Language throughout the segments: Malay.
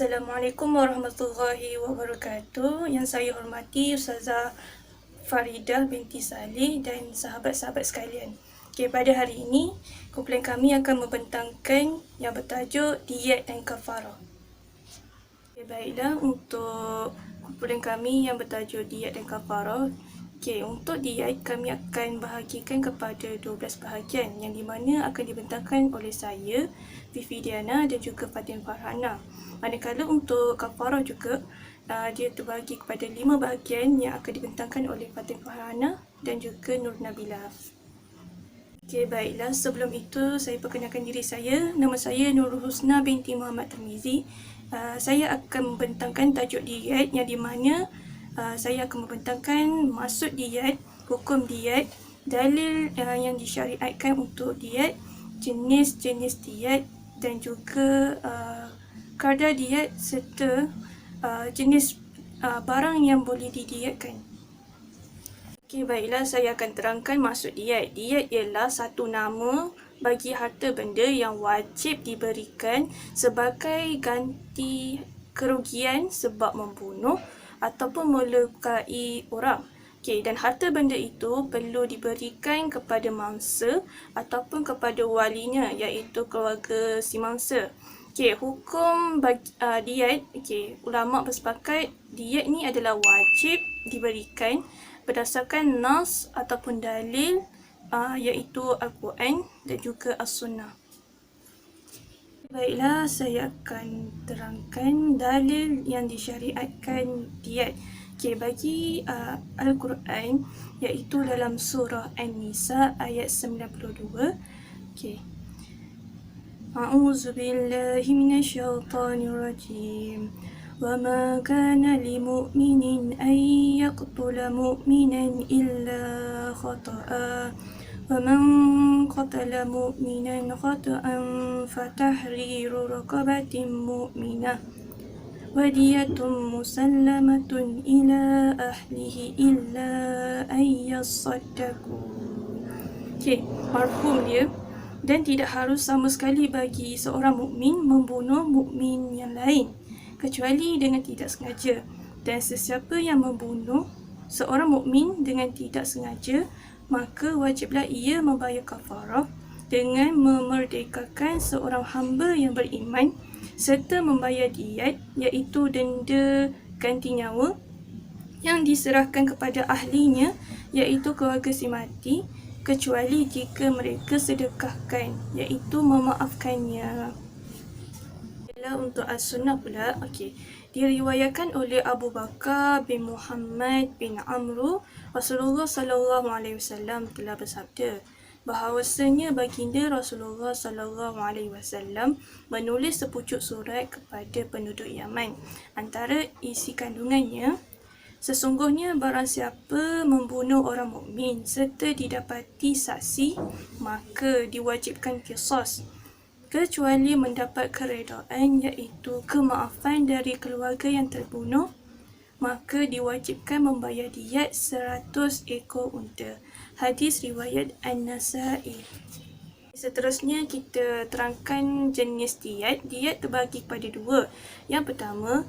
Assalamualaikum warahmatullahi wabarakatuh. Yang saya hormati Ustazah Faridah binti Saleh dan sahabat-sahabat sekalian. Pada hari ini, kumpulan kami akan membentangkan yang bertajuk diet dan kafarah. Baiklah, untuk kumpulan kami yang bertajuk diet dan kafarah, untuk diet kami akan bahagikan kepada 12 bahagian yang di mana akan dibentangkan oleh saya, Fifi Diana dan juga Fatin Farhana. Manakala untuk kafarah juga, dia terbahagi kepada 5 bahagian yang akan dibentangkan oleh Fatin Farhana dan juga Nur Nabila. Baiklah, sebelum itu saya perkenalkan diri saya. Nama saya Nurul Husna binti Muhammad Tirmizi. Saya akan membentangkan tajuk diet yang di mana saya akan membentangkan maksud diet, hukum diet, dalil yang disyariatkan untuk diet, jenis-jenis diet dan juga kadar diet serta jenis barang yang boleh didietkan. Baiklah, saya akan terangkan maksud diet. Diet ialah satu nama bagi harta benda yang wajib diberikan sebagai ganti kerugian sebab membunuh ataupun melukai orang. Dan harta benda itu perlu diberikan kepada mangsa ataupun kepada walinya, iaitu keluarga si mangsa. Hukum diet, ulama bersepakat diet ni adalah wajib diberikan berdasarkan nas ataupun dalil, iaitu Al-Quran dan juga As-Sunnah. Baiklah, saya akan terangkan dalil yang disyariatkan diet. Bagi Al-Quran, iaitu dalam surah An-Nisa ayat 92. A'udzu billahi minasyaitonir rajim. وَمَا كَانَ لِمُؤْمِنٍ أَنْ يَقْتُلَ مُؤْمِنًا إِلَّا خَطَأً وَمَنْ قَتَلَ مُؤْمِنًا خَطَأً فَتَحْرِيرُ رَقَبَةٍ مُؤْمِنَةٍ وَدِيَةٌ مُسَلَّمَةٌ إِلَى أَهْلِهِ إِلَّا أَنْ يَصَّدَّقُوا. Marhum dia, dan tidak harus sama sekali bagi seorang mukmin membunuh mukmin yang lain kecuali dengan tidak sengaja, dan sesiapa yang membunuh seorang mukmin dengan tidak sengaja, maka wajiblah ia membayar kafarah dengan memerdekakan seorang hamba yang beriman serta membayar diat, iaitu denda ganti nyawa yang diserahkan kepada ahlinya, iaitu keluarga si mati, kecuali jika mereka sedekahkan, iaitu memaafkannya. Untuk As-Sunnah pula, diriwayatkan oleh Abu Bakar bin Muhammad bin Amru, Rasulullah SAW telah bersabda bahawasanya baginda Rasulullah SAW menulis sepucuk surat kepada penduduk Yaman. Antara isi kandungannya, sesungguhnya barang siapa membunuh orang mukmin serta didapati saksi, maka diwajibkan qisas, kecuali mendapat keredaan, iaitu kemaafan dari keluarga yang terbunuh, maka diwajibkan membayar diat 100 ekor unta. Hadis riwayat An-Nasa'i. Seterusnya kita terangkan jenis diat. Diat terbagi kepada 2. Yang pertama,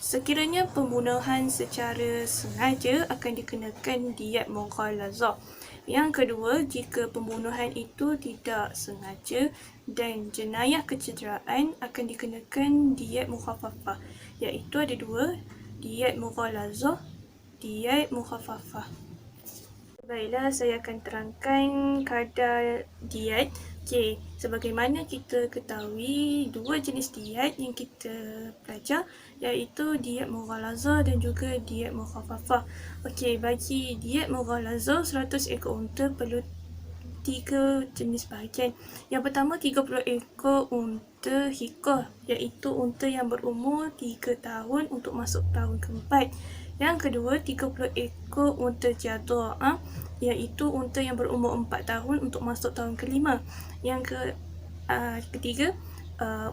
sekiranya pembunuhan secara sengaja akan dikenakan diat mughalazah. Yang kedua, jika pembunuhan itu tidak sengaja dan jenayah kecederaan, akan dikenakan diat mukhaffafah, iaitu ada 2, diat mughalazah, diat mukhaffafah. Baiklah, saya akan terangkan kadar diat. Sebagaimana kita ketahui, 2 jenis diat yang kita belajar, iaitu diat mughalazah dan juga diat mukhaffafah. Bagi diat mughalazah, 100 ekor unta perlu 3 jenis bahagian. Yang pertama, 30 ekor unta hikah, iaitu unta yang berumur 3 tahun untuk masuk tahun keempat. Yang kedua, 30 ekor unta jadha'ah, iaitu unta yang berumur 4 tahun untuk masuk tahun kelima. Yang ketiga,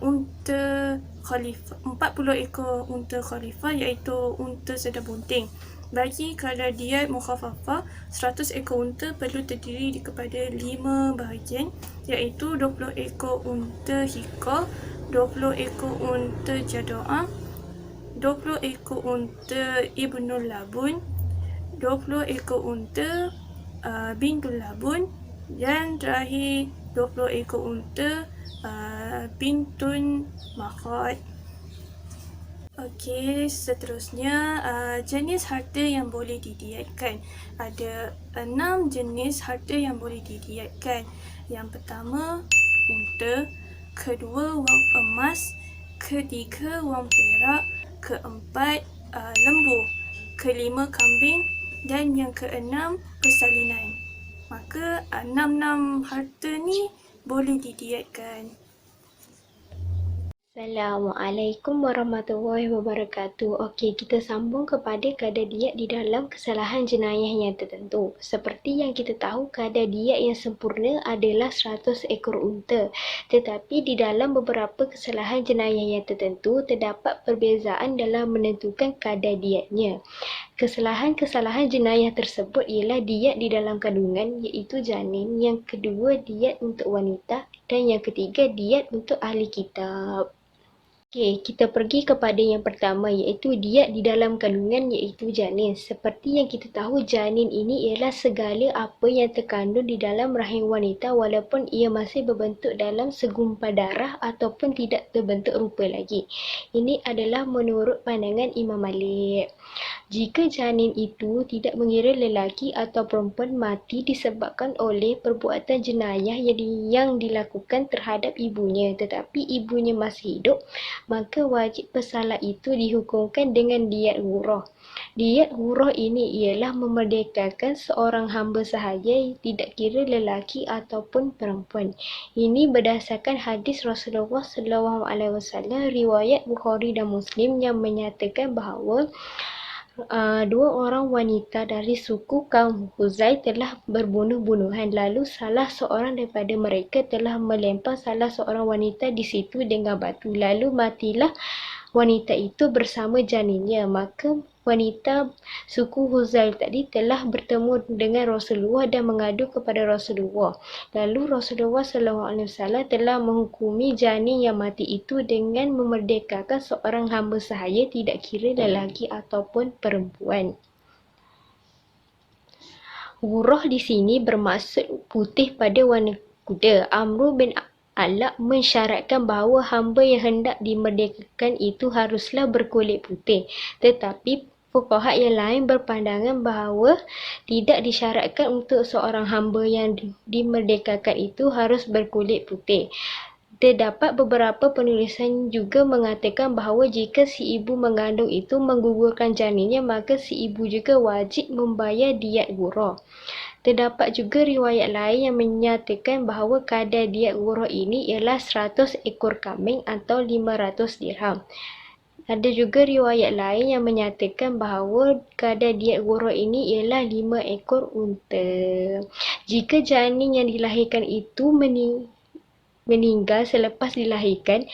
unta khalifah, 40 ekor unta khalifah, iaitu unta sedang bunting. Bagi kadar diat mukhaffafah, 100 ekor unta perlu terdiri kepada 5 bahagian, iaitu 20 ekor unta hikah, 20 ekor unta Jadoah, 20 ekor unta Ibnul Labun, 20 ekor unta Bintul Labun, dan terakhir 20 ekor unta Bintun Makhot. Okey, seterusnya jenis harta yang boleh didiatkan. Ada 6 jenis harta yang boleh didiatkan. Yang pertama, unta. Kedua, wang emas. Ketiga, wang perak. Keempat, lembu. Kelima, kambing. Dan yang keenam, persalinan. Maka 6 harta ni boleh didiatkan. Assalamualaikum warahmatullahi wabarakatuh. Okey, kita sambung kepada kadar diat di dalam kesalahan jenayah yang tertentu. Seperti yang kita tahu, kadar diat yang sempurna adalah 100 ekor unta. Tetapi di dalam beberapa kesalahan jenayah yang tertentu, terdapat perbezaan dalam menentukan kadar diatnya. Kesalahan-kesalahan jenayah tersebut ialah diat di dalam kandungan, iaitu janin. Yang kedua, diat untuk wanita. Dan yang ketiga, diat untuk ahli kitab. Okey, kita pergi kepada yang pertama, iaitu diat di dalam kandungan, iaitu janin. Seperti yang kita tahu, janin ini ialah segala apa yang terkandung di dalam rahim wanita walaupun ia masih berbentuk dalam segumpal darah ataupun tidak terbentuk rupa lagi. Ini adalah menurut pandangan Imam Malik. Jika janin itu tidak mengira lelaki atau perempuan mati disebabkan oleh perbuatan jenayah yang dilakukan terhadap ibunya, tetapi ibunya masih hidup, maka wajib pesalah itu dihukumkan dengan diat ghurrah. Diat ghurrah ini ialah memerdekakan seorang hamba sahaya, tidak kira lelaki ataupun perempuan. Ini berdasarkan hadis Rasulullah SAW riwayat Bukhari dan Muslim yang menyatakan bahawa dua orang wanita dari suku kaum Huzai telah berbunuh-bunuhan. Lalu salah seorang daripada mereka telah melempar salah seorang wanita di situ dengan batu. Lalu matilah wanita itu bersama janinnya. Maka wanita suku Huzai tadi telah bertemu dengan Rasulullah dan mengadu kepada Rasulullah. Lalu Rasulullah SAW telah menghukumi janin yang mati itu dengan memerdekakan seorang hamba sahaya, tidak kira lelaki ataupun perempuan. Ghurrah di sini bermaksud putih pada warna kuda. Amr bin Alaq mensyaratkan bahawa hamba yang hendak dimerdekakan itu haruslah berkulit putih. Tetapi fuqaha yang lain berpandangan bahawa tidak disyaratkan untuk seorang hamba yang dimerdekakan itu harus berkulit putih. Terdapat beberapa penulisan juga mengatakan bahawa jika si ibu mengandung itu menggugurkan janinnya, maka si ibu juga wajib membayar diat ghurrah. Terdapat juga riwayat lain yang menyatakan bahawa kadar diat ghurrah ini ialah 100 ekor kambing atau 500 dirham. Ada juga riwayat lain yang menyatakan bahawa kadar diat ghurrah ini ialah 5 ekor unta. Jika janin yang dilahirkan itu meninggal selepas dilahirkan,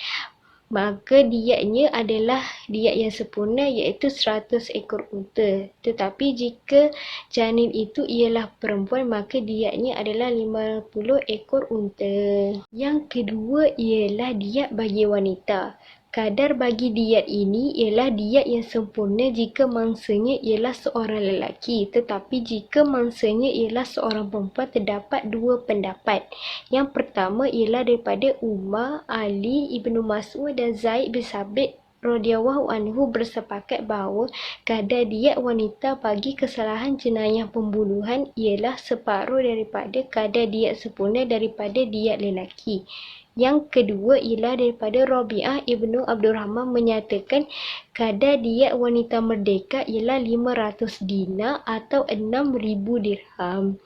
maka diatnya adalah diat yang sempurna, iaitu 100 ekor unta. Tetapi jika janin itu ialah perempuan, maka diatnya adalah 50 ekor unta. Yang kedua ialah diat bagi wanita. Kadar bagi diat ini ialah diat yang sempurna jika mangsanya ialah seorang lelaki. Tetapi jika mangsanya ialah seorang perempuan, terdapat dua pendapat. Yang pertama ialah daripada Umar, Ali, Ibnu Mas'ud dan Zaid bin Sabit radhiyallahu anhu bersepakat bahawa kadar diat wanita bagi kesalahan jenayah pembunuhan ialah separuh daripada kadar diat sempurna daripada diat lelaki. Yang kedua ialah daripada Rabi'ah Ibnu Abdurrahman menyatakan kadar diat wanita merdeka ialah 500 dinar atau 6,000 dirham.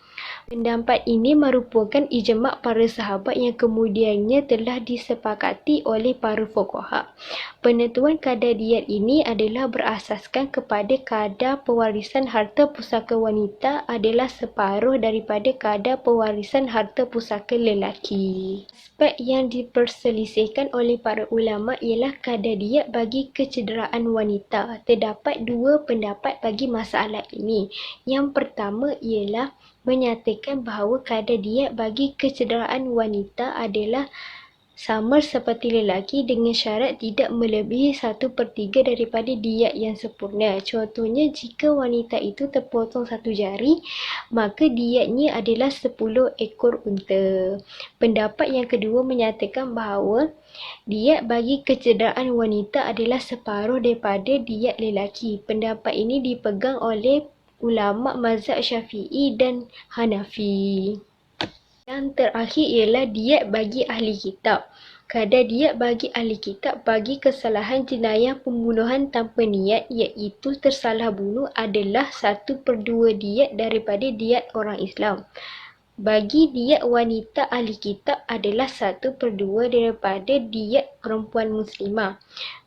Pendapat ini merupakan ijma' para sahabat yang kemudiannya telah disepakati oleh para fuqaha. Penentuan kadar diat ini adalah berasaskan kepada kadar pewarisan harta pusaka wanita adalah separuh daripada kadar pewarisan harta pusaka lelaki. Aspek yang diperselisihkan oleh para ulama ialah kadar diat bagi kecederaan wanita. Terdapat dua pendapat bagi masalah ini. Yang pertama ialah menyatakan bahawa kadar diat bagi kecederaan wanita adalah sama seperti lelaki dengan syarat tidak melebihi 1/3 daripada diyat yang sempurna. Contohnya, jika wanita itu terpotong satu jari, maka diyatnya adalah 10 ekor unta. Pendapat yang kedua menyatakan bahawa diyat bagi kecederaan wanita adalah separuh daripada diyat lelaki. Pendapat ini dipegang oleh ulama mazhab Syafi'i dan Hanafi. Yang terakhir ialah diyat bagi ahli kitab. Kadar diyat bagi ahli kitab bagi kesalahan jenayah pembunuhan tanpa niat, iaitu tersalah bunuh, adalah 1/2 diyat daripada diyat orang Islam. Bagi diyat wanita ahli kitab adalah 1/2 daripada diyat perempuan muslimah.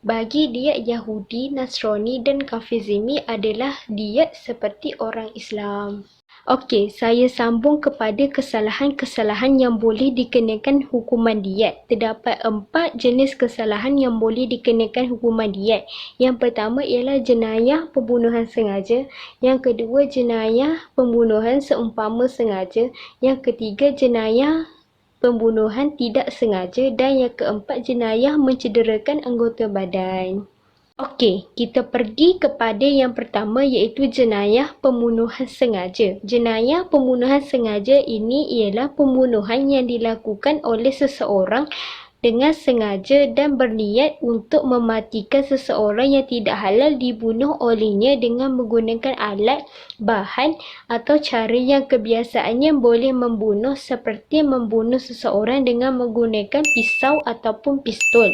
Bagi diyat Yahudi, Nasrani dan kafir zimmi adalah diyat seperti orang Islam. Okey, saya sambung kepada kesalahan-kesalahan yang boleh dikenakan hukuman diyat. Terdapat 4 jenis kesalahan yang boleh dikenakan hukuman diyat. Yang pertama ialah jenayah pembunuhan sengaja. Yang kedua, jenayah pembunuhan seumpama sengaja. Yang ketiga, jenayah pembunuhan tidak sengaja. Dan yang keempat, jenayah mencederakan anggota badan. Okey, kita pergi kepada yang pertama, iaitu jenayah pembunuhan sengaja. Jenayah pembunuhan sengaja ini ialah pembunuhan yang dilakukan oleh seseorang dengan sengaja dan berniat untuk mematikan seseorang yang tidak halal dibunuh olehnya dengan menggunakan alat, bahan atau cara yang kebiasaannya boleh membunuh, seperti membunuh seseorang dengan menggunakan pisau ataupun pistol.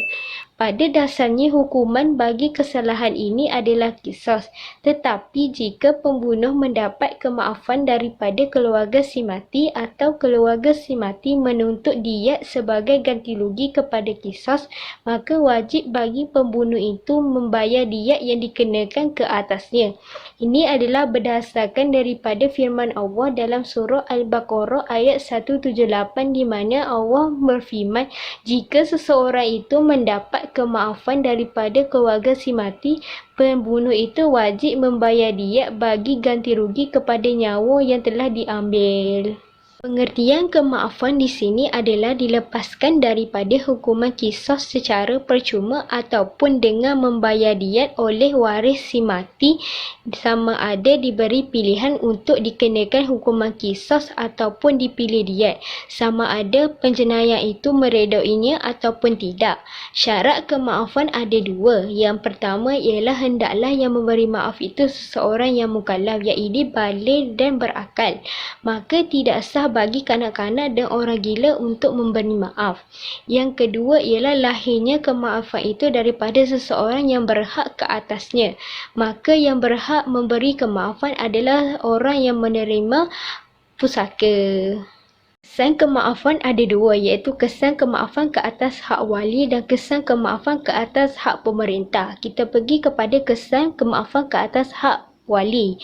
Pada dasarnya, hukuman bagi kesalahan ini adalah qisas. Tetapi jika pembunuh mendapat kemaafan daripada keluarga si mati atau keluarga si mati menuntut diyat sebagai ganti rugi kepada qisas, maka wajib bagi pembunuh itu membayar diyat yang dikenakan ke atasnya. Ini adalah berdasarkan daripada firman Allah dalam surah Al-Baqarah ayat 178, di mana Allah berfirman, jika seseorang itu mendapat kemaafan daripada keluarga si mati, pembunuh itu wajib membayar diyat bagi ganti rugi kepada nyawa yang telah diambil. Pengertian kemaafan di sini adalah dilepaskan daripada hukuman qisas secara percuma ataupun dengan membayar diyat oleh waris si mati, sama ada diberi pilihan untuk dikenakan hukuman qisas ataupun dipilih diyat, sama ada penjenayah itu meredainya ataupun tidak. Syarat kemaafan ada dua. Yang pertama ialah hendaklah yang memberi maaf itu seseorang yang mukallaf, iaitu baligh dan berakal. Maka tidak sah bagi kanak-kanak dan orang gila untuk memberi maaf. Yang kedua ialah lahirnya kemaafan itu daripada seseorang yang berhak ke atasnya. Maka yang berhak memberi kemaafan adalah orang yang menerima pusaka. Kesan kemaafan ada dua, iaitu kesan kemaafan ke atas hak wali dan kesan kemaafan ke atas hak pemerintah. Kita pergi kepada kesan kemaafan ke atas hak wali.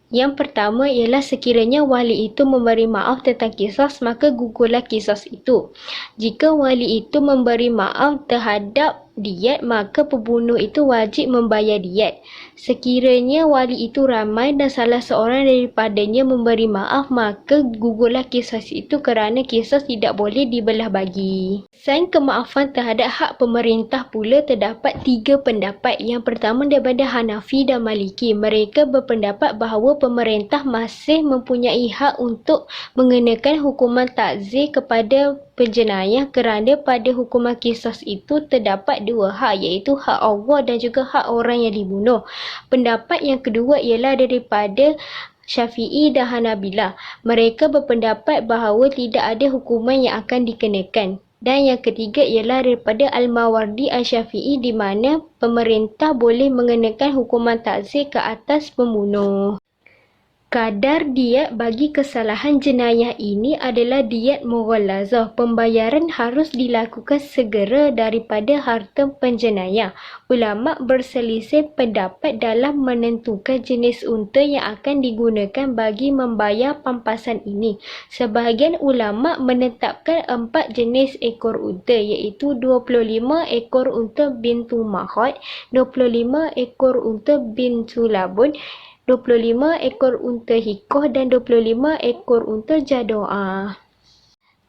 Yang pertama ialah sekiranya wali itu memberi maaf tentang qisas, maka gugurlah qisas itu. Jika wali itu memberi maaf terhadap diyat, maka pembunuh itu wajib membayar diyat. Sekiranya wali itu ramai dan salah seorang daripadanya memberi maaf, maka gugurlah qisas itu kerana qisas tidak boleh dibelah bagi. Kesan kemaafan terhadap hak pemerintah pula terdapat 3 pendapat. Yang pertama daripada Hanafi dan Maliki. Mereka berpendapat bahawa pemerintah masih mempunyai hak untuk mengenakan hukuman takzir kepada penjenayah kerana pada hukuman qisas itu terdapat 2 hak, iaitu hak Allah dan juga hak orang yang dibunuh. Pendapat yang kedua ialah daripada Syafi'i dan Hanabilah. Mereka berpendapat bahawa tidak ada hukuman yang akan dikenakan. Dan yang ketiga ialah daripada Al-Mawardi Al-Syafi'i, di mana pemerintah boleh mengenakan hukuman takzir ke atas pembunuh. Kadar diyat bagi kesalahan jenayah ini adalah diyat mughallazah. Pembayaran harus dilakukan segera daripada harta penjenayah. Ulama berselisih pendapat dalam menentukan jenis unta yang akan digunakan bagi membayar pampasan ini. Sebahagian ulama menetapkan 4 jenis ekor unta, iaitu 25 ekor unta bintu Mahad, 25 ekor unta bintu Labun, 25 ekor unta hikoh dan 25 ekor unta jadoah.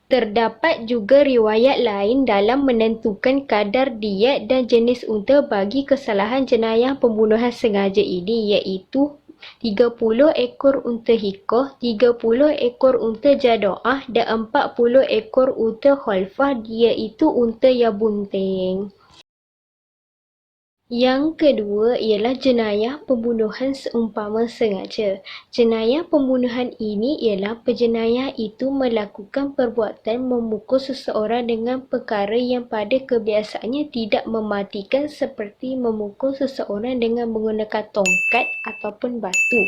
Terdapat juga riwayat lain dalam menentukan kadar diet dan jenis unta bagi kesalahan jenayah pembunuhan sengaja ini, iaitu 30 ekor unta hikoh, 30 ekor unta jadoah dan 40 ekor unta khalfah, iaitu unta yang bunting. Yang kedua ialah jenayah pembunuhan seumpama sengaja. Jenayah pembunuhan ini ialah penjenayah itu melakukan perbuatan memukul seseorang dengan perkara yang pada kebiasaannya tidak mematikan, seperti memukul seseorang dengan menggunakan tongkat ataupun batu.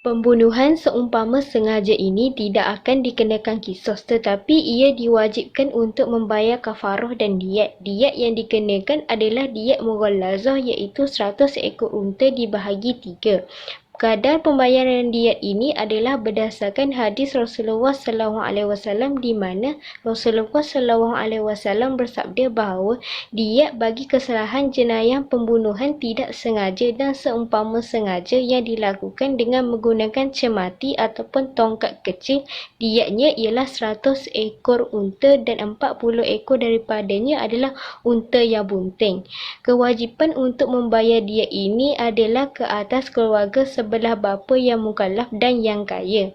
Pembunuhan seumpama sengaja ini tidak akan dikenakan kisos, tetapi ia diwajibkan untuk membayar kafarah dan diat. Diat yang dikenakan adalah diat mughallazah, iaitu 100 ekor unta dibahagi 3. Kadar pembayaran diat ini adalah berdasarkan hadis Rasulullah SAW, di mana Rasulullah SAW bersabda bahawa diat bagi kesalahan jenayah pembunuhan tidak sengaja dan seumpama sengaja yang dilakukan dengan menggunakan cemati ataupun tongkat kecil, diatnya ialah 100 ekor unta dan 40 ekor daripadanya adalah unta yang bunting. Kewajipan untuk membayar diat ini adalah ke atas keluarga sebelah bapa yang mukallaf dan yang kaya.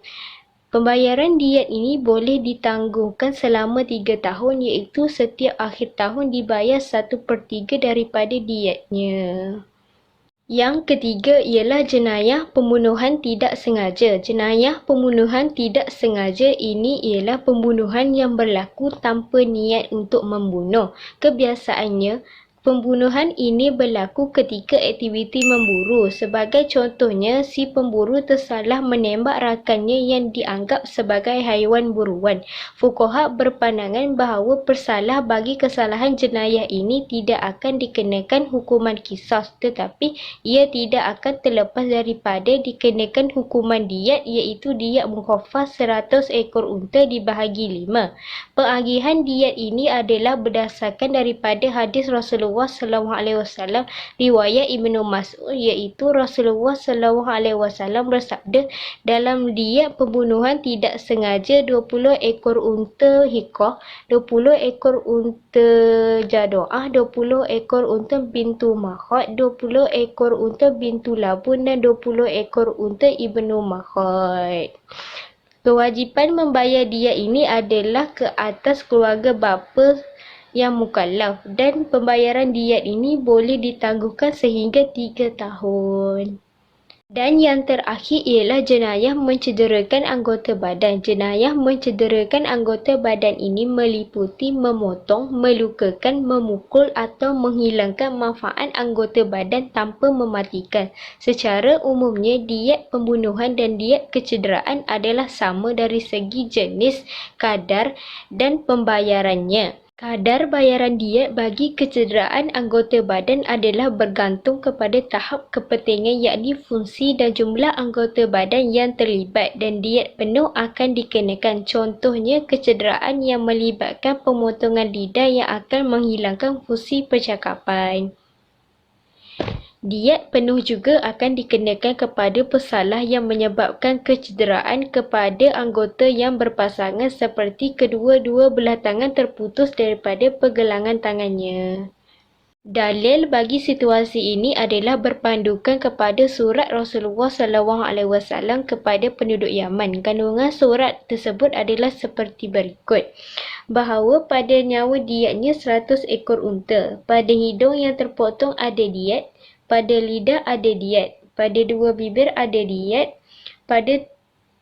Pembayaran diat ini boleh ditangguhkan selama 3 tahun, iaitu setiap akhir tahun dibayar 1/3 daripada diatnya. Yang ketiga ialah jenayah pembunuhan tidak sengaja. Jenayah pembunuhan tidak sengaja ini ialah pembunuhan yang berlaku tanpa niat untuk membunuh. Kebiasaannya, pembunuhan ini berlaku ketika aktiviti memburu. Sebagai contohnya, si pemburu tersalah menembak rakannya yang dianggap sebagai haiwan buruan. Fuqaha berpandangan bahawa bersalah bagi kesalahan jenayah ini tidak akan dikenakan hukuman qisas, tetapi ia tidak akan terlepas daripada dikenakan hukuman diat, iaitu diat mukhaffaf 100 ekor unta dibahagi 5. Pengagihan diat ini adalah berdasarkan daripada hadis Rasulullah SAW, riwayat Ibnu Mas'ud, iaitu Rasulullah SAW bersabda, dalam diat pembunuhan tidak sengaja 20 ekor unta hikoh, 20 ekor unta jadoah, 20 ekor unta bintu makhot, 20 ekor unta bintu labun dan 20 ekor unta ibnu makhot. Kewajipan membayar diat ini adalah ke atas keluarga bapa yang mukallaf, dan pembayaran diat ini boleh ditangguhkan sehingga 3 tahun. Dan yang terakhir ialah jenayah mencederakan anggota badan. Jenayah mencederakan anggota badan ini meliputi memotong, melukakan, memukul atau menghilangkan manfaat anggota badan tanpa mematikan. Secara umumnya, diat pembunuhan dan diat kecederaan adalah sama dari segi jenis, kadar dan pembayarannya. Kadar bayaran diat bagi kecederaan anggota badan adalah bergantung kepada tahap kepentingan, yakni fungsi dan jumlah anggota badan yang terlibat, dan diat penuh akan dikenakan. Contohnya, kecederaan yang melibatkan pemotongan lidah yang akan menghilangkan fungsi percakapan. Diat penuh juga akan dikenakan kepada pesalah yang menyebabkan kecederaan kepada anggota yang berpasangan, seperti kedua-dua belah tangan terputus daripada pergelangan tangannya. Dalil bagi situasi ini adalah berpandukan kepada surat Rasulullah SAW kepada penduduk Yaman. Kandungan surat tersebut adalah seperti berikut, bahawa pada nyawa diatnya 100 ekor unta, pada hidung yang terpotong ada diat, pada lidah ada diat, pada dua bibir ada diat, pada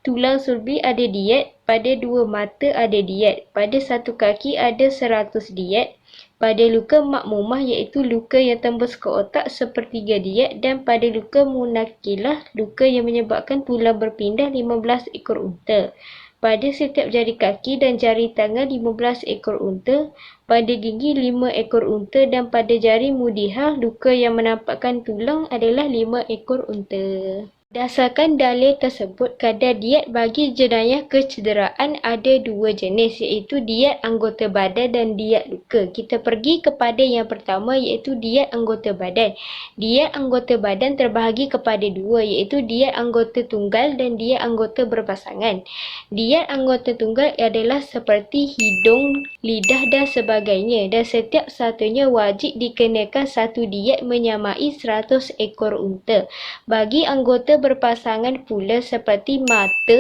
tulang sulbi ada diat, pada dua mata ada diat, pada satu kaki ada 100 diat, pada luka makmumah iaitu luka yang tembus ke otak sepertiga diat, dan pada luka munakilah, luka yang menyebabkan tulang berpindah 15 ekor unta. Pada setiap jari kaki dan jari tangan 15 ekor unta, pada gigi 5 ekor unta, dan pada jari mudihah luka yang menampakkan tulang adalah 5 ekor unta. Berdasarkan dalil tersebut, kadar diet bagi jenayah kecederaan ada dua jenis, iaitu diet anggota badan dan diet luka. Kita pergi kepada yang pertama, iaitu diet anggota badan. Diet anggota badan terbahagi kepada dua, iaitu diet anggota tunggal dan diet anggota berpasangan. Diet anggota tunggal adalah seperti hidung, lidah dan sebagainya, dan setiap satunya wajib dikenakan satu diet menyamai 100 ekor unta. Bagi anggota berpasangan pula seperti mata,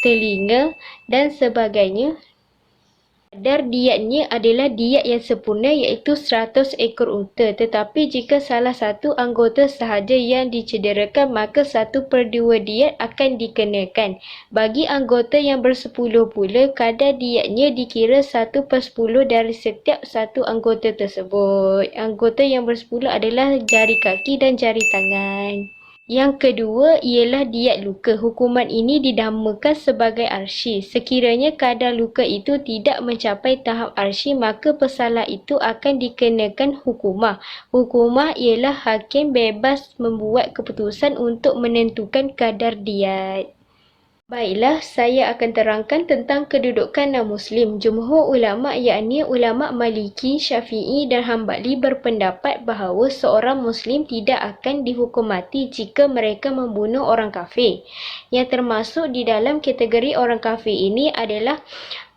telinga dan sebagainya, kadar dietnya adalah diet yang sempurna iaitu 100 ekor unta. Tetapi jika salah satu anggota sahaja yang dicederakan, maka 1/2 diet akan dikenakan. Bagi anggota yang bersepuluh pula, kadar dietnya dikira 1/10 dari setiap satu anggota tersebut. Anggota yang bersepuluh adalah jari kaki dan jari tangan. Yang kedua ialah diet luka. Hukuman ini dinamakan sebagai arsyih. Sekiranya kadar luka itu tidak mencapai tahap arsyih, maka pesalah itu akan dikenakan hukumah. Hukumah ialah hakim bebas membuat keputusan untuk menentukan kadar diet. Baiklah, saya akan terangkan tentang kedudukan non-Muslim. Jumhur ulama, yakni ulama Maliki, Syafi'i dan Hambali berpendapat bahawa seorang Muslim tidak akan dihukum mati jika mereka membunuh orang kafir. Yang termasuk di dalam kategori orang kafir ini adalah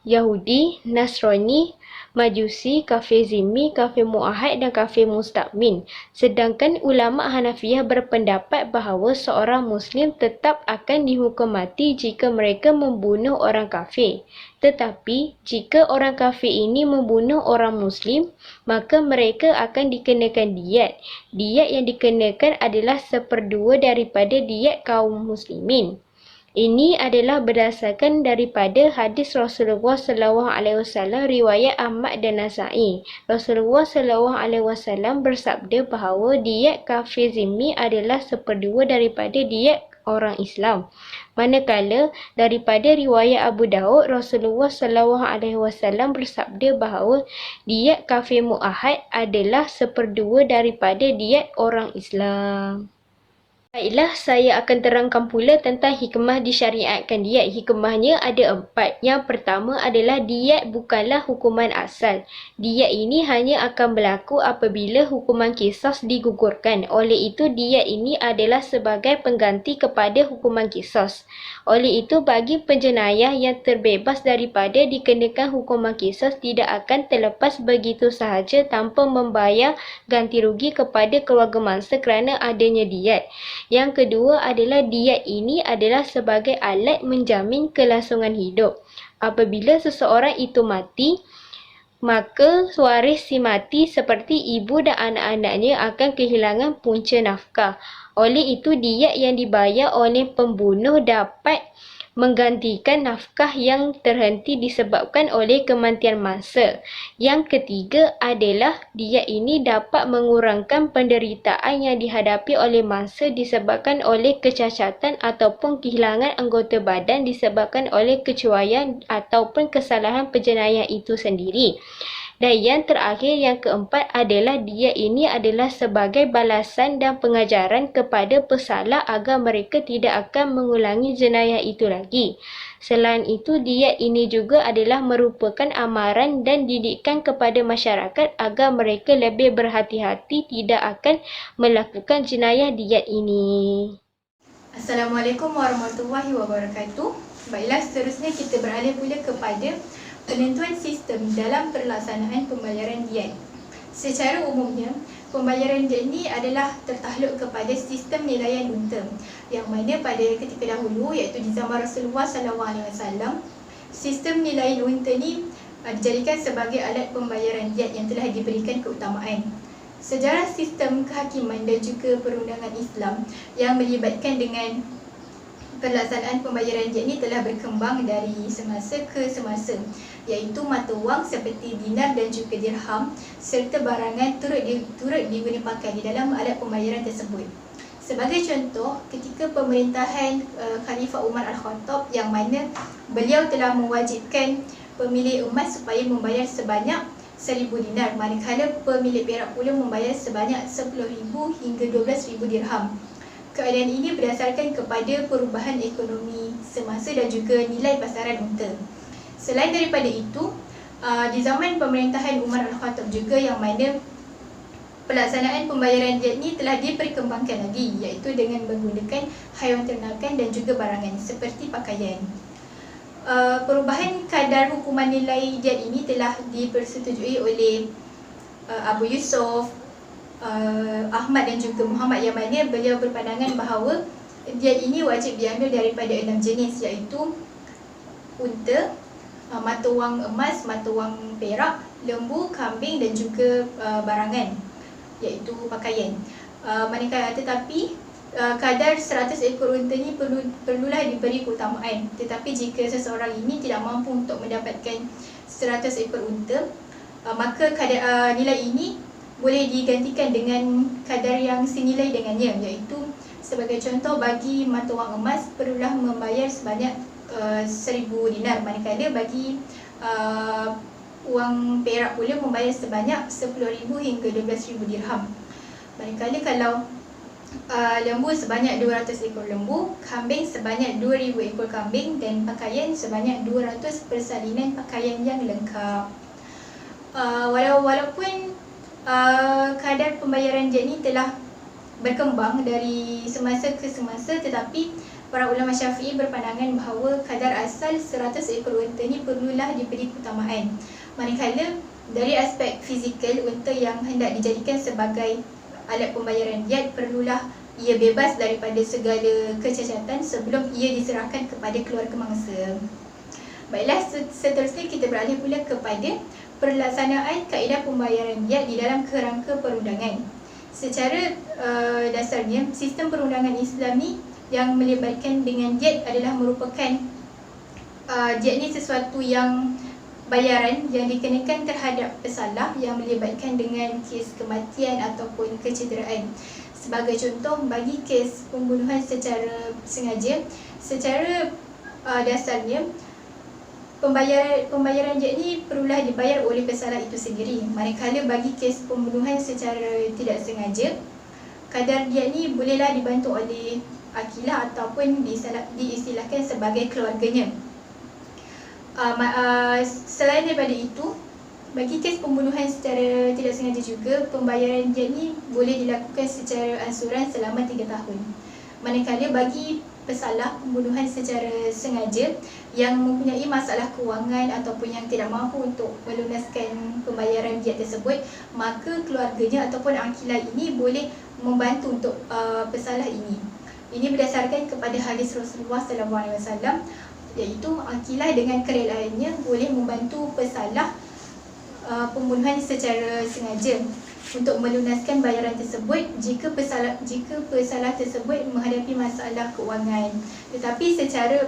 Yahudi, Nasrani, Majusi, kafir zimmi, kafir mu'ahad dan kafir mustakmin. Sedangkan ulama Hanafiyah berpendapat bahawa seorang Muslim tetap akan dihukum mati jika mereka membunuh orang kafir. Tetapi, jika orang kafir ini membunuh orang Muslim, maka mereka akan dikenakan diet. Diet yang dikenakan adalah 1/2 daripada diet kaum Muslimin. Ini adalah berdasarkan daripada hadis Rasulullah SAW riwayat Ahmad dan Nasa'i. Rasulullah SAW bersabda bahawa diet kafir zimmi adalah 1/2 daripada diet orang Islam. Manakala daripada riwayat Abu Daud, Rasulullah SAW bersabda bahawa diet kafir mu'ahad adalah 1/2 daripada diet orang Islam. Baiklah, saya akan terangkan pula tentang hikmah disyariatkan diet. Hikmahnya ada 4. Yang pertama adalah diet bukanlah hukuman asal. Diet ini hanya akan berlaku apabila hukuman qisas digugurkan. Oleh itu, diet ini adalah sebagai pengganti kepada hukuman qisas. Oleh itu, bagi penjenayah yang terbebas daripada dikenakan hukuman qisas tidak akan terlepas begitu sahaja tanpa membayar ganti rugi kepada keluarga mangsa kerana adanya diet. Yang kedua adalah diet ini adalah sebagai alat menjamin kelangsungan hidup. Apabila seseorang itu mati, maka waris si mati seperti ibu dan anak-anaknya akan kehilangan punca nafkah. Oleh itu, diet yang dibayar oleh pembunuh dapat menggantikan nafkah yang terhenti disebabkan oleh kematian mangsa. Yang ketiga adalah diet ini dapat mengurangkan penderitaan yang dihadapi oleh mangsa disebabkan oleh kecacatan ataupun kehilangan anggota badan disebabkan oleh kecuaian ataupun kesalahan penjenayah itu sendiri. Dan yang terakhir, yang keempat adalah diet ini adalah sebagai balasan dan pengajaran kepada pesalah agar mereka tidak akan mengulangi jenayah itu lagi. Selain itu, diet ini juga adalah merupakan amaran dan didikan kepada masyarakat agar mereka lebih berhati-hati tidak akan melakukan jenayah diet ini. Assalamualaikum warahmatullahi wabarakatuh. Baiklah, seterusnya kita beralih pula kepada penentuan sistem dalam pelaksanaan pembayaran diet. Secara umumnya, pembayaran diet ini adalah tertakluk kepada sistem nilaian unta, yang mana pada ketika dahulu, iaitu di zaman Rasulullah SAW, sistem nilaian unta ini dijadikan sebagai alat pembayaran diet yang telah diberikan keutamaan. Sejarah sistem kehakiman dan juga perundangan Islam yang melibatkan dengan pelaksanaan pembayaran diet ini telah berkembang dari semasa ke semasa, iaitu mata wang seperti dinar dan juga dirham serta barangan turut diguna pakai di dalam alat pembayaran tersebut. Sebagai contoh, ketika pemerintahan Khalifah Umar Al-Khattab, yang mana beliau telah mewajibkan pemilik emas supaya membayar sebanyak 1,000 dinar, manakala pemilik perak pula membayar sebanyak 10,000 hingga 12,000 dirham. Keadaan ini berdasarkan kepada perubahan ekonomi semasa dan juga nilai pasaran unta. Selain daripada itu, di zaman pemerintahan Umar Al-Khattab juga yang mana pelaksanaan pembayaran diet ni telah diperkembangkan lagi, iaitu dengan menggunakan haiwan ternakan dan juga barangan seperti pakaian. Perubahan kadar hukuman nilai diet ini telah dipersetujui oleh Abu Yusuf, Ahmad dan juga Muhammad, yang mana beliau berpandangan bahawa diet ini wajib diambil daripada 6 jenis, iaitu unta, mata wang emas, mata wang perak, lembu, kambing dan juga barangan, iaitu pakaian. Tetapi kadar 100 ekor unta ni perlulah diberi keutamaan. Tetapi jika seseorang ini tidak mampu untuk mendapatkan 100 ekor unta, maka kadar nilai ini boleh digantikan dengan kadar yang senilai dengannya, iaitu sebagai contoh, bagi mata wang emas perlulah membayar sebanyak 1000 dinar, manakala bagi wang perak pula membayar sebanyak 10,000 hingga 12,000 dirham. Manakala kalau lembu sebanyak 200 ekor lembu, kambing sebanyak 2,000 ekor kambing dan pakaian sebanyak 200 persalinan pakaian yang lengkap. Walaupun kadar pembayaran diet ni telah berkembang dari semasa ke semasa, tetapi para ulama Syafi'i berpandangan bahawa kadar asal 100 ekor unta ni perlulah diberi keutamaan. Manakala dari aspek fizikal, unta yang hendak dijadikan sebagai alat pembayaran diet perlulah ia bebas daripada segala kecacatan sebelum ia diserahkan kepada keluarga mangsa. Baiklah, seterusnya kita beralih pula kepada pelaksanaan kaedah pembayaran diet di dalam kerangka perundangan. Secara dasarnya, sistem perundangan Islam ni yang melibatkan dengan diet adalah merupakan diet ni sesuatu yang bayaran yang dikenakan terhadap pesalah yang melibatkan dengan kes kematian ataupun kecederaan. Sebagai contoh, bagi kes pembunuhan secara sengaja, secara dasarnya pembayaran diet ni perlulah dibayar oleh pesalah itu sendiri. Manakala bagi kes pembunuhan secara tidak sengaja, kadar diet ni bolehlah dibantu oleh akilah ataupun diistilahkan sebagai keluarganya. Selain daripada itu, bagi kes pembunuhan secara tidak sengaja juga, pembayaran diet ni boleh dilakukan secara ansuran selama 3 tahun. Manakala bagi pesalah pembunuhan secara sengaja yang mempunyai masalah kewangan ataupun yang tidak mampu untuk melunaskan pembayaran diet tersebut, maka keluarganya ataupun akilah ini boleh membantu untuk pesalah ini. Ini berdasarkan kepada hadis Rasulullah SAW, iaitu akilah dengan kerelaannya boleh membantu pesalah pembunuhan secara sengaja untuk melunaskan bayaran tersebut jika pesalah tersebut menghadapi masalah kewangan. Tetapi secara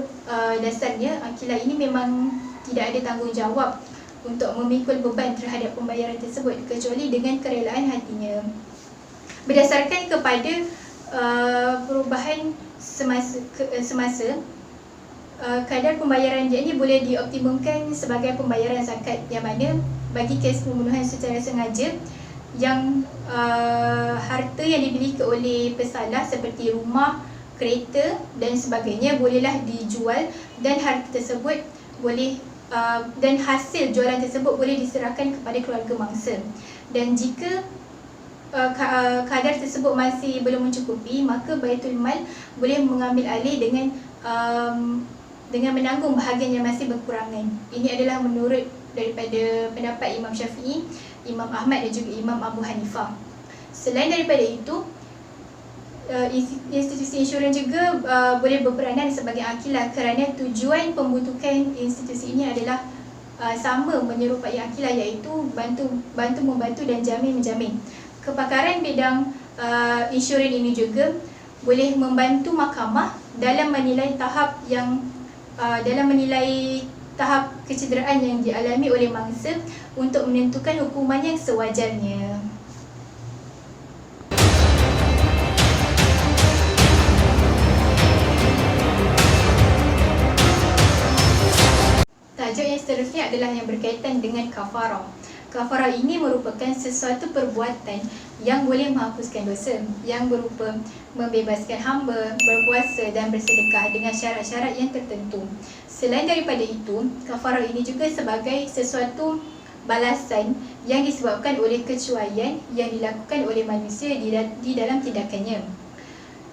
dasarnya, akilah ini memang tidak ada tanggungjawab untuk memikul beban terhadap pembayaran tersebut kecuali dengan kerelaan hatinya. Berdasarkan kepada perubahan semasa, kadar pembayaran diet ini boleh dioptimumkan sebagai pembayaran zakat, yang mana bagi kes pembunuhan secara sengaja yang harta yang dimiliki oleh pesalah seperti rumah, kereta dan sebagainya bolehlah dijual dan harta tersebut boleh dan hasil jualan tersebut boleh diserahkan kepada keluarga mangsa. Dan jika kadar tersebut masih belum mencukupi, maka Baitul Mal boleh mengambil alih dengan menanggung bahagian yang masih berkurangan. Ini adalah menurut daripada pendapat Imam Syafi'i, Imam Ahmad dan juga Imam Abu Hanifah. Selain daripada itu, institusi insurans juga boleh berperanan sebagai akilah kerana tujuan pembentukan institusi ini adalah sama menyerupai akilah, iaitu membantu dan menjamin. Kepakaran bidang insurans ini juga boleh membantu mahkamah dalam menilai tahap kecederaan yang dialami oleh mangsa untuk menentukan hukuman yang sewajarnya. Tajuk yang seterusnya adalah yang berkaitan dengan kafarah. Kafarah ini merupakan sesuatu perbuatan yang boleh menghapuskan dosa, yang berupa membebaskan hamba, berpuasa dan bersedekah dengan syarat-syarat yang tertentu. Selain daripada itu, kafarah ini juga sebagai sesuatu balasan yang disebabkan oleh kecuaian yang dilakukan oleh manusia di dalam tindakannya.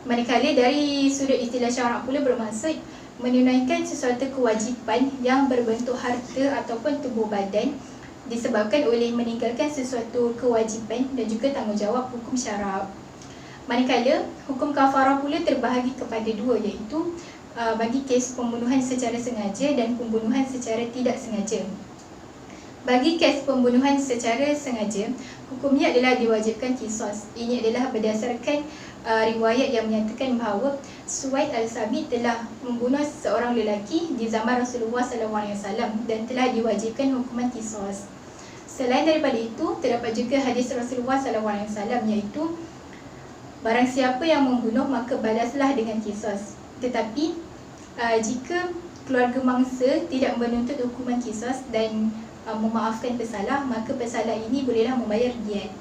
Manakala dari sudut istilah syarak pula bermaksud menunaikan sesuatu kewajipan yang berbentuk harta ataupun tubuh badan disebabkan oleh meninggalkan sesuatu kewajipan dan juga tanggungjawab hukum syarak. Manakala hukum kafarah pula terbahagi kepada dua, iaitu bagi kes pembunuhan secara sengaja dan pembunuhan secara tidak sengaja. Bagi kes pembunuhan secara sengaja, hukumnya adalah diwajibkan qisas. Ini adalah berdasarkan riwayat yang menyatakan bahawa Suwaid al-Sabit telah membunuh seorang lelaki di zaman Rasulullah SAW dan telah diwajibkan hukuman qisas. Selain daripada itu, terdapat juga hadis Rasulullah SAW iaitu barang siapa yang membunuh maka balaslah dengan qisas. Tetapi jika keluarga mangsa tidak menuntut hukuman qisas dan memaafkan pesalah, maka pesalah ini bolehlah membayar diat.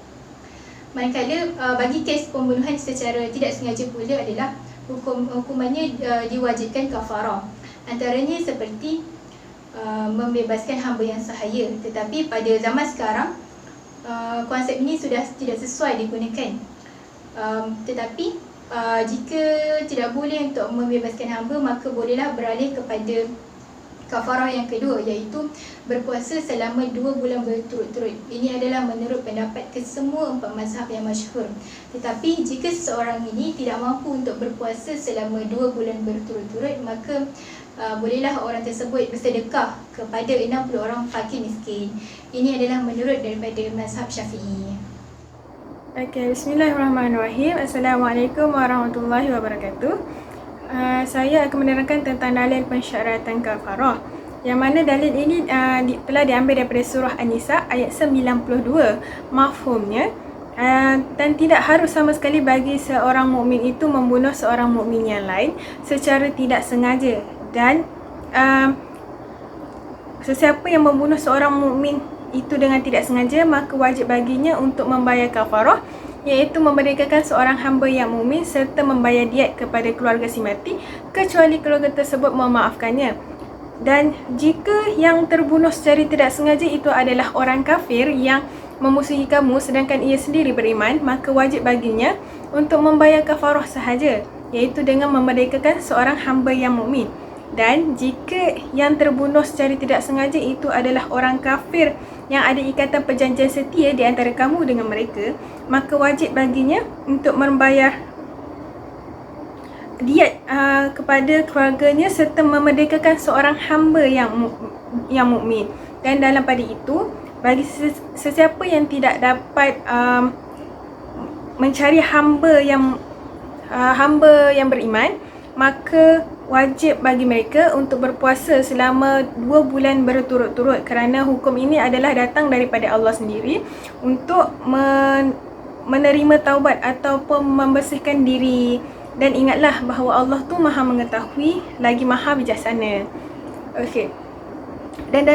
Manakala bagi kes pembunuhan secara tidak sengaja pula adalah hukumannya diwajibkan kafarah. Antaranya seperti membebaskan hamba yang sahaya. Tetapi pada zaman sekarang konsep ini sudah tidak sesuai digunakan. Tetapi jika tidak boleh untuk membebaskan hamba, maka bolehlah beralih kepada kafarah yang kedua, iaitu berpuasa selama 2 bulan berturut-turut. Ini adalah menurut pendapat kesemua 4 mazhab yang masyhur. Tetapi jika seseorang ini tidak mampu untuk berpuasa selama 2 bulan berturut-turut, maka bolehlah orang tersebut bersedekah kepada 60 orang fakir miskin. Ini adalah menurut daripada mazhab Syafi'i. Okey, bismillahirrahmanirrahim. Assalamualaikum warahmatullahi wabarakatuh. Saya akan menerangkan tentang dalil pensyaratan kafarah. Yang mana dalil ini telah diambil daripada surah An-Nisa ayat 92. Mafhumnya, dan tidak harus sama sekali bagi seorang mukmin itu membunuh seorang mukmin yang lain secara tidak sengaja. Dan sesiapa yang membunuh seorang mukmin itu dengan tidak sengaja, maka wajib baginya untuk membayar kafarah, iaitu memerdekakan seorang hamba yang mukmin serta membayar diat kepada keluarga si mati, kecuali keluarga tersebut memaafkannya. Dan jika yang terbunuh secara tidak sengaja itu adalah orang kafir yang memusuhi kamu sedangkan ia sendiri beriman, maka wajib baginya untuk membayar kafarah sahaja, iaitu dengan memerdekakan seorang hamba yang mukmin. Dan jika yang terbunuh secara tidak sengaja itu adalah orang kafir yang ada ikatan perjanjian setia di antara kamu dengan mereka, maka wajib baginya untuk membayar diat kepada keluarganya serta memerdekakan seorang hamba yang mukmin. Dan dalam pada itu, bagi sesiapa yang tidak dapat mencari hamba yang beriman, maka wajib bagi mereka untuk berpuasa selama 2 bulan berturut-turut, kerana hukum ini adalah datang daripada Allah sendiri untuk menerima taubat ataupun membersihkan diri. Dan ingatlah bahawa Allah tu maha mengetahui lagi maha bijaksana. Okey. Dan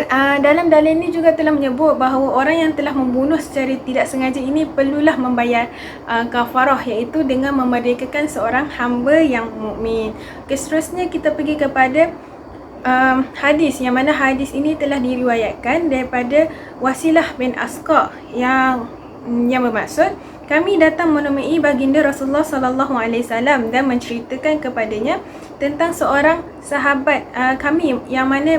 dalam dalil ini juga telah menyebut bahawa orang yang telah membunuh secara tidak sengaja ini perlulah membayar kafarah, iaitu dengan memerdekakan seorang hamba yang mukmin. Okay, seterusnya kita pergi kepada hadis, yang mana hadis ini telah diriwayatkan daripada Wasilah bin Asqa yang bermaksud, kami datang menemui baginda Rasulullah SAW dan menceritakan kepadanya tentang seorang sahabat kami yang mana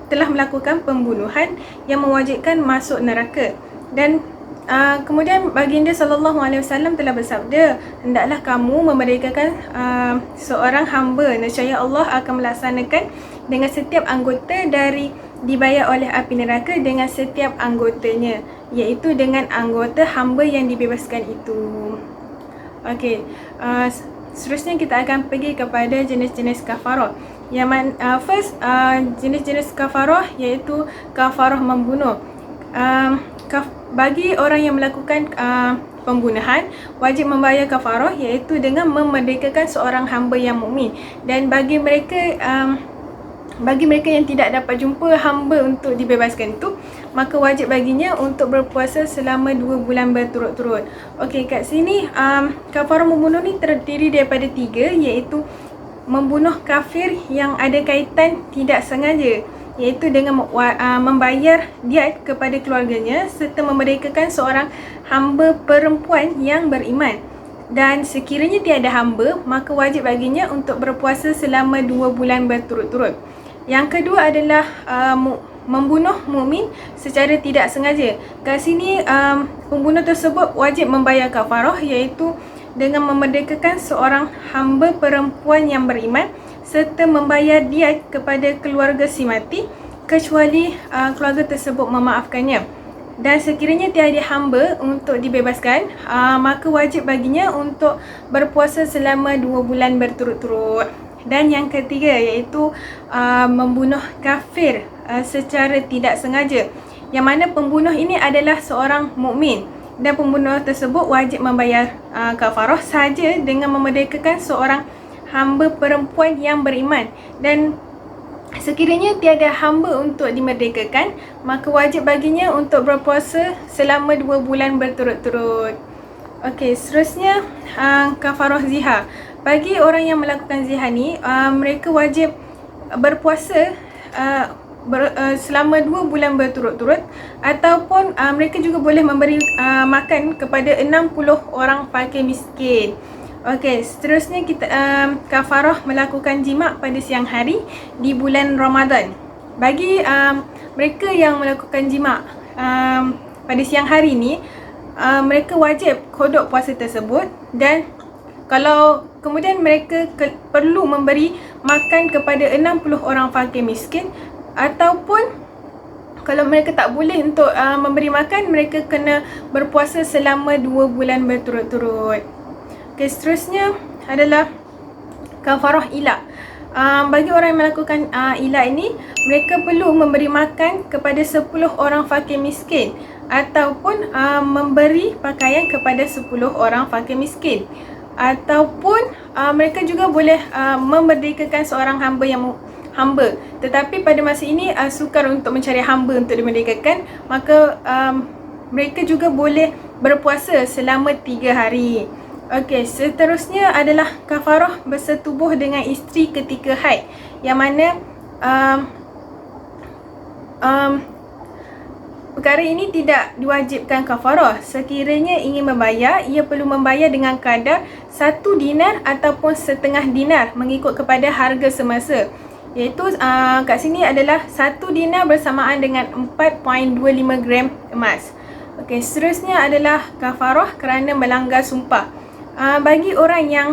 telah melakukan pembunuhan yang mewajibkan masuk neraka. Dan kemudian baginda SAW telah bersabda, hendaklah kamu memerdekakan seorang hamba, nescaya Allah akan melaksanakan dengan setiap anggota dibayar oleh api neraka dengan setiap anggotanya, iaitu dengan anggota hamba yang dibebaskan itu. Okey, seterusnya kita akan pergi kepada jenis-jenis kafarah. Yang first, jenis-jenis kafarah iaitu kafarah membunuh. Bagi orang yang melakukan pembunuhan, wajib membayar kafarah, iaitu dengan memerdekakan seorang hamba yang mukmin. Dan bagi mereka yang tidak dapat jumpa hamba untuk dibebaskan itu, maka wajib baginya untuk berpuasa selama 2 bulan berturut-turut. Okey, kat sini kafarah membunuh ni terdiri daripada 3, iaitu membunuh kafir yang ada kaitan tidak sengaja, iaitu dengan membayar diat kepada keluarganya serta memerdekakan seorang hamba perempuan yang beriman. Dan sekiranya tiada hamba, maka wajib baginya untuk berpuasa selama 2 bulan berturut-turut. Yang kedua adalah membunuh mukmin secara tidak sengaja. Kat sini pembunuh tersebut wajib membayar kafarah, iaitu dengan memerdekakan seorang hamba perempuan yang beriman serta membayar diat kepada keluarga si mati kecuali keluarga tersebut memaafkannya. Dan sekiranya tiada hamba untuk dibebaskan, maka wajib baginya untuk berpuasa selama 2 bulan berturut-turut. Dan yang ketiga iaitu membunuh kafir secara tidak sengaja, yang mana pembunuh ini adalah seorang mukmin dan pembunuh tersebut wajib membayar kafarah sahaja dengan memerdekakan seorang hamba perempuan yang beriman. Dan sekiranya tiada hamba untuk dimerdekakan, maka wajib baginya untuk berpuasa selama 2 bulan berturut-turut. Okey, seterusnya kafarah zihar. Bagi orang yang melakukan zihar ni, mereka wajib berpuasa selama 2 bulan berturut-turut, ataupun mereka juga boleh memberi makan kepada 60 orang fakir miskin. Okey, seterusnya kita kafarah melakukan jima' pada siang hari di bulan Ramadan. Bagi mereka yang melakukan jima' pada siang hari ni, mereka wajib qada puasa tersebut, dan kalau kemudian mereka perlu memberi makan kepada 60 orang fakir miskin, ataupun kalau mereka tak boleh untuk memberi makan, mereka kena berpuasa selama 2 bulan berturut-turut. Okay, seterusnya adalah kafarah ilak. Bagi orang yang melakukan ilak ini, mereka perlu memberi makan kepada 10 orang fakir miskin, ataupun memberi pakaian kepada 10 orang fakir miskin, ataupun mereka juga boleh memerdekakan seorang hamba hamba. Tetapi pada masa ini sukar untuk mencari hamba untuk dimerdekakan, maka mereka juga boleh berpuasa selama 3 hari. Okey, seterusnya adalah kafarah bersetubuh dengan isteri ketika haid, yang mana perkara ini tidak diwajibkan kafarah. Sekiranya ingin membayar, ia perlu membayar dengan kadar 1 dinar ataupun setengah dinar mengikut kepada harga semasa. Iaitu kat sini adalah 1 dinar bersamaan dengan 4.25 gram emas. Okey, seterusnya adalah kafarah kerana melanggar sumpah. Bagi orang yang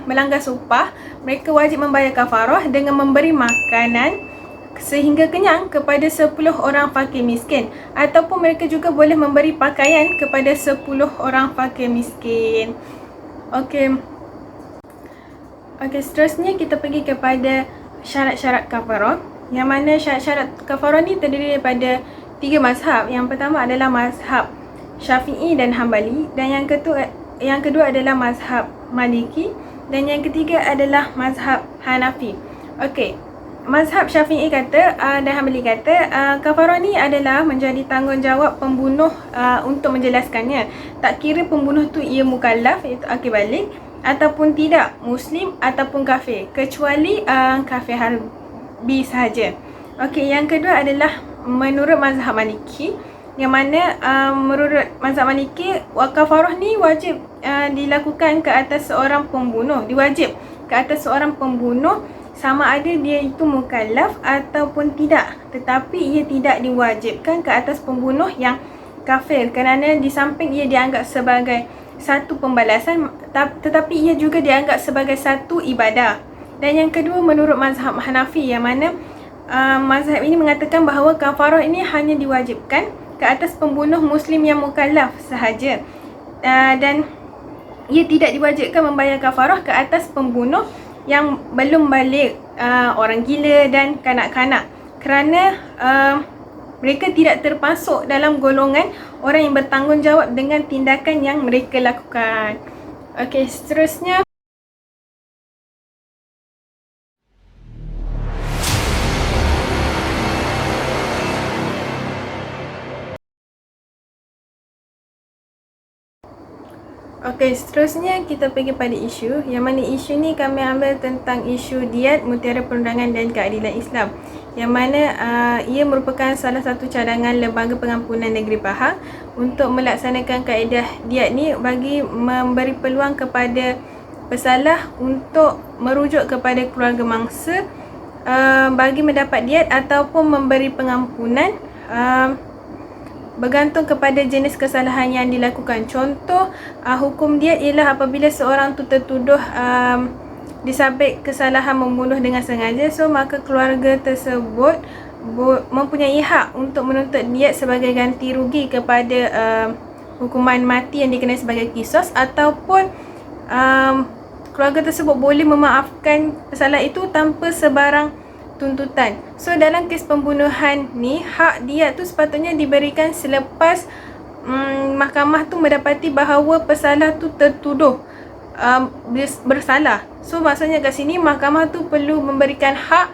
melanggar sumpah, mereka wajib membayar kafarah dengan memberi makanan sehingga kenyang kepada 10 orang fakir miskin, ataupun mereka juga boleh memberi pakaian kepada 10 orang fakir miskin. Okey, seterusnya kita pergi kepada syarat-syarat kafarah, yang mana syarat-syarat kafarah ni terdiri daripada 3 mazhab. Yang pertama adalah mazhab Syafi'i dan Hambali, dan yang kedua adalah mazhab Maliki, dan yang ketiga adalah mazhab Hanafi. Okey, mazhab Syafi'i kata dan Hambali kata kafarah ni adalah menjadi tanggungjawab pembunuh untuk menjelaskannya, tak kira pembunuh tu ia mukallaf, iaitu akil baligh, ataupun tidak, muslim ataupun kafir, kecuali kafir harbi sahaja. Okey, yang kedua adalah menurut mazhab Maliki, yang mana menurut mazhab Maliki kafarah ni wajib dilakukan ke atas seorang pembunuh, diwajib ke atas seorang pembunuh sama ada dia itu mukallaf ataupun tidak. Tetapi ia tidak diwajibkan ke atas pembunuh yang kafir, kerana di samping ia dianggap sebagai satu pembalasan, tetapi ia juga dianggap sebagai satu ibadah. Dan yang kedua menurut mazhab Hanafi, yang mana mazhab ini mengatakan bahawa kafarah ini hanya diwajibkan ke atas pembunuh muslim yang mukallaf sahaja, dan ia tidak diwajibkan membayar kafarah ke atas pembunuh yang belum balik, orang gila dan kanak-kanak, kerana mereka tidak termasuk dalam golongan orang yang bertanggungjawab dengan tindakan yang mereka lakukan. Okey, seterusnya Okey, seterusnya kita pergi pada isu. Yang mana isu ni kami ambil tentang isu diat, mutiara perundangan dan keadilan Islam. Yang mana ia merupakan salah satu cadangan Lembaga Pengampunan Negeri Pahang untuk melaksanakan kaedah diat ni bagi memberi peluang kepada pesalah untuk merujuk kepada keluarga mangsa bagi mendapat diat ataupun memberi pengampunan bergantung kepada jenis kesalahan yang dilakukan. Contoh hukum diat ialah apabila seorang tu tertuduh disabit kesalahan membunuh dengan sengaja, so maka keluarga tersebut mempunyai hak untuk menuntut diat sebagai ganti rugi kepada hukuman mati yang dikenai sebagai kisos, ataupun keluarga tersebut boleh memaafkan pesalah itu tanpa sebarang tuntutan. So dalam kes pembunuhan ni, hak diat tu sepatutnya diberikan selepas mahkamah tu mendapati bahawa pesalah tu tertuduh bersalah. So maksudnya kat sini mahkamah tu perlu memberikan hak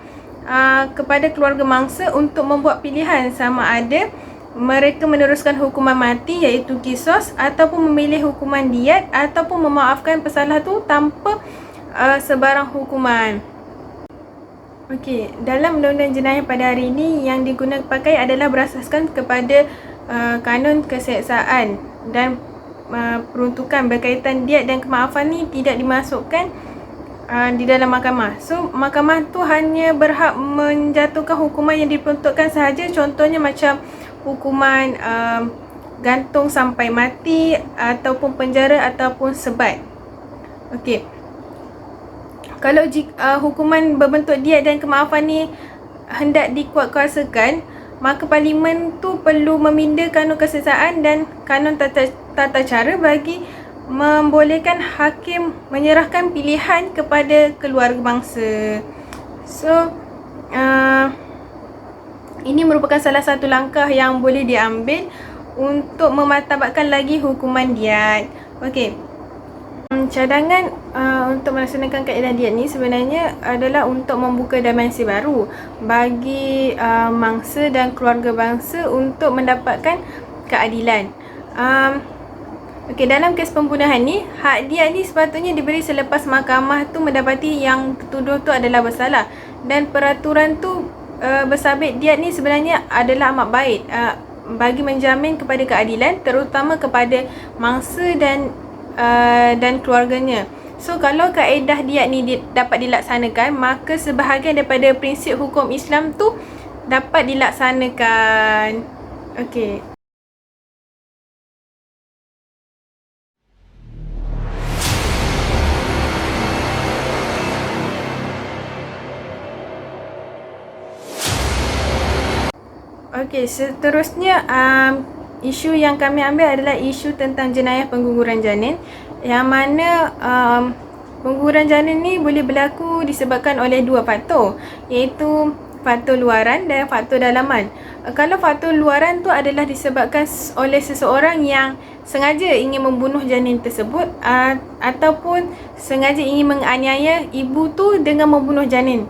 kepada keluarga mangsa untuk membuat pilihan sama ada mereka meneruskan hukuman mati iaitu kisos, ataupun memilih hukuman diat, ataupun memaafkan pesalah tu tanpa sebarang hukuman. Okey, dalam undang-undang jenayah pada hari ini yang digunakan pakai adalah berasaskan kepada kanun keseksaan dan peruntukan berkaitan diat dan kemaafan ni tidak dimasukkan di dalam mahkamah. So mahkamah tu hanya berhak menjatuhkan hukuman yang diperuntukkan sahaja, contohnya macam hukuman gantung sampai mati, ataupun penjara, ataupun sebat. Okey. Kalau hukuman berbentuk diat dan kemaafan ni hendak dikuatkuasakan, maka Parlimen tu perlu meminda kanun keseksaan dan kanun tata cara bagi membolehkan hakim menyerahkan pilihan kepada keluarga bangsa. So ini merupakan salah satu langkah yang boleh diambil untuk memartabatkan lagi hukuman diat. Okey. Cadangan untuk melaksanakan kaedah diat ni sebenarnya adalah untuk membuka dimensi baru bagi mangsa dan keluarga bangsa untuk mendapatkan keadilan. Okey, dalam kes pembunuhan ni, hak diat ni sepatutnya diberi selepas mahkamah tu mendapati yang tertuduh tu adalah bersalah, dan peraturan tu bersabit diat ni sebenarnya adalah amat baik bagi menjamin kepada keadilan, terutama kepada mangsa dan keluarganya. So kalau kaedah diat ni dapat dilaksanakan, maka sebahagian daripada prinsip hukum Islam tu dapat dilaksanakan. Okey. Okey, seterusnya isu yang kami ambil adalah isu tentang jenayah pengguguran janin, yang mana pengguguran janin ni boleh berlaku disebabkan oleh dua faktor, iaitu faktor luaran dan faktor dalaman. Kalau faktor luaran tu adalah disebabkan oleh seseorang yang sengaja ingin membunuh janin tersebut, ataupun sengaja ingin menganiaya ibu tu dengan membunuh janin.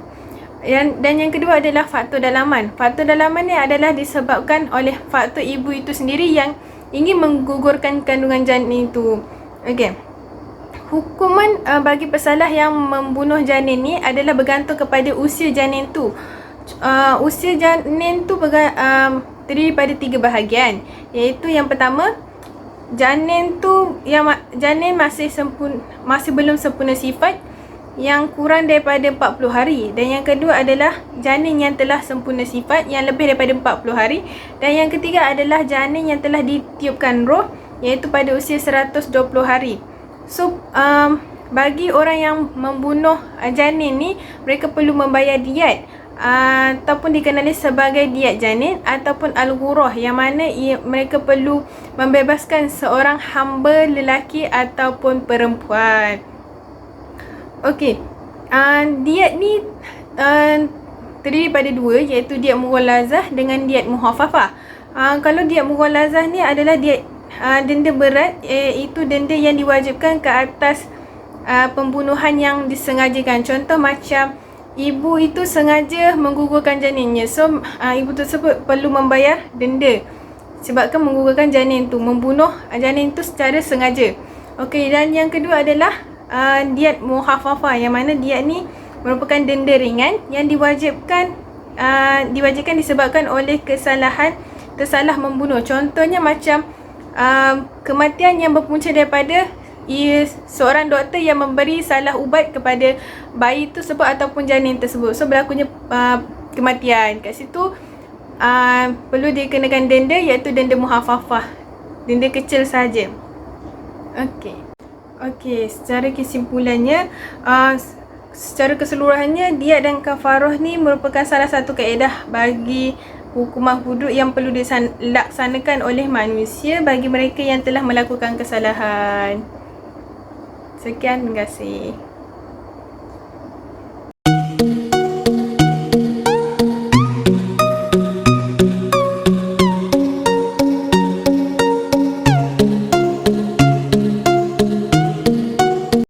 Dan yang kedua adalah faktor dalaman. Faktor dalaman ni adalah disebabkan oleh faktor ibu itu sendiri yang ingin menggugurkan kandungan janin itu. Okey. Hukuman bagi pesalah yang membunuh janin ni adalah bergantung kepada usia janin tu. Usia janin tu terdiri pada 3 bahagian, iaitu yang pertama, janin masih belum sempurna sifat yang kurang daripada 40 hari, dan yang kedua adalah janin yang telah sempurna sifat yang lebih daripada 40 hari, dan yang ketiga adalah janin yang telah ditiupkan roh, iaitu pada usia 120 hari. So bagi orang yang membunuh janin ni, mereka perlu membayar diat ataupun dikenali sebagai diat janin ataupun al-ghurah, yang mana mereka perlu membebaskan seorang hamba lelaki ataupun perempuan. Okey, diat ni terdiri pada dua, iaitu diat mughallazah dengan diat mukhafafah. Kalau diat mughallazah ni adalah diat denda berat, iaitu denda yang diwajibkan ke atas pembunuhan yang disengajakan. Contoh macam ibu itu sengaja menggugurkan janinnya, so ibu tersebut perlu membayar denda sebabkan menggugurkan janin tu, membunuh janin tu secara sengaja. Okey, dan yang kedua adalah diat mukhafafah, yang mana diat ni merupakan denda ringan yang diwajibkan disebabkan oleh tersalah membunuh. Contohnya macam kematian yang berpunca daripada seorang doktor yang memberi salah ubat kepada bayi tersebut ataupun janin tersebut. So berlakunya kematian. Kat situ perlu dikenakan denda, iaitu denda mukhafafah. Denda kecil saja. Okey, secara kesimpulannya, secara keseluruhannya diat dan kafarah ni merupakan salah satu kaedah bagi hukuman hudud yang perlu dilaksanakan oleh manusia bagi mereka yang telah melakukan kesalahan. Sekian, terima kasih.